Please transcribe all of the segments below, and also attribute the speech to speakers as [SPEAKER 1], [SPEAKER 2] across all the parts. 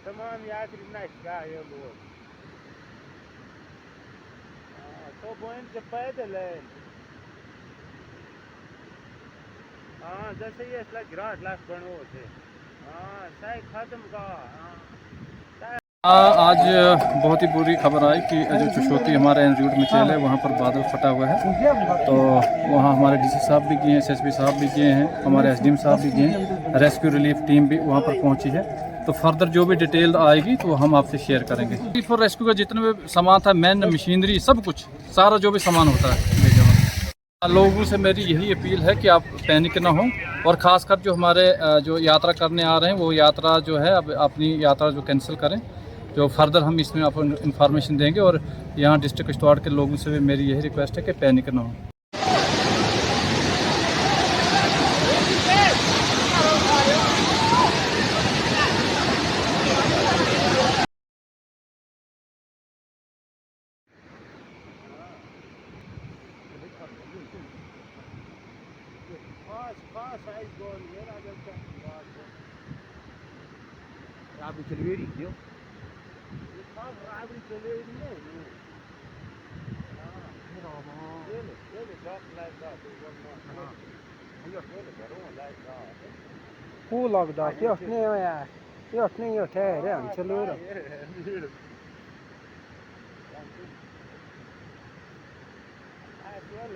[SPEAKER 1] तमाम यात्री नशा ये लोग तो बोइन से पैदल है। हाँ जैसे ये ग्राट लाख बनो थे। हाँ सही खत्म का।
[SPEAKER 2] आज बहुत ही बुरी खबर आई कि जो चुशोती हमारे इंस्टीट्यूट में चल है वहाँ पर बादल फटा हुआ है। तो वहाँ हमारे डीसी साहब भी गए हैं, एसएसपी साहब भी गए हैं, हमारे एसडीएम साहब भी गए हैं, रेस्क्यू रिलीफ टीम भी वहाँ पर पहुँची है। तो फर्दर जो भी डिटेल आएगी तो हम आपसे शेयर करेंगे। फॉर रेस्क्यू का जितने भी सामान था, मैन मशीनरी सब कुछ, सारा जो भी सामान होता है लोगों से मेरी यही अपील है कि आप पैनिक ना हो, और ख़ासकर जो हमारे जो यात्रा करने आ रहे हैं वो यात्रा जो है अब अपनी यात्रा जो कैंसिल करें। जो फर्दर हम इसमें आपको इन्फॉर्मेशन देंगे, और यहाँ डिस्ट्रिक्ट किश्तवाड़ के लोगों से भी मेरी यही रिक्वेस्ट है कि पैनिक ना हो।
[SPEAKER 3] Hoe lag dat? Just nu ja. Just nu gjort här redan. Så lura.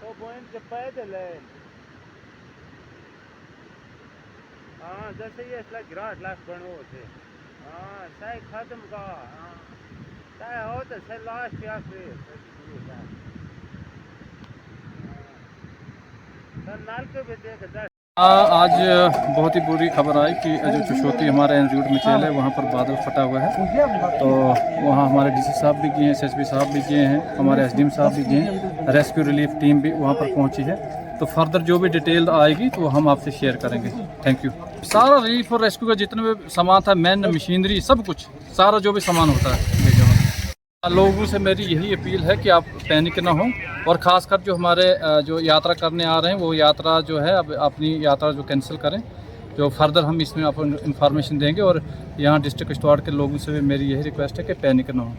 [SPEAKER 1] तो बोइन से पैदल है। हाँ जैसे ये ग्राट लाख बनो थे। हाँ सही खत्म का। हाँ सही हो तो सही लास्ट या फिर नाल के भी देख।
[SPEAKER 2] आज बहुत ही बुरी खबर आई कि जो चुशोती हमारे इंस्टीट्यूट में चल है वहाँ पर बादल फटा हुआ है। तो वहाँ हमारे डीसी साहब भी गए हैं, एसएसपी साहब भी गए हैं, हमारे एसडीएम साहब भी गए हैं, रेस्क्यू रिलीफ टीम भी वहाँ पर पहुँची है। तो फर्दर जो भी डिटेल आएगी तो हम आपसे शेयर करेंगे। Thank you. सारा रिलीफ और रेस्क्यू का जितने भी सामान था, मैन मशीनरी सब कुछ, सारा जो भी सामान होता है लोगों से मेरी यही अपील है कि आप पैनिक ना हो, और ख़ासकर जो हमारे जो यात्रा करने आ रहे हैं वो यात्रा जो है अब अपनी यात्रा जो कैंसिल करें। जो फर्दर हम इसमें आपको इन्फॉर्मेशन देंगे, और यहाँ डिस्ट्रिक्ट किश्तवाड़ के लोगों से भी मेरी यही रिक्वेस्ट है कि पैनिक ना हो।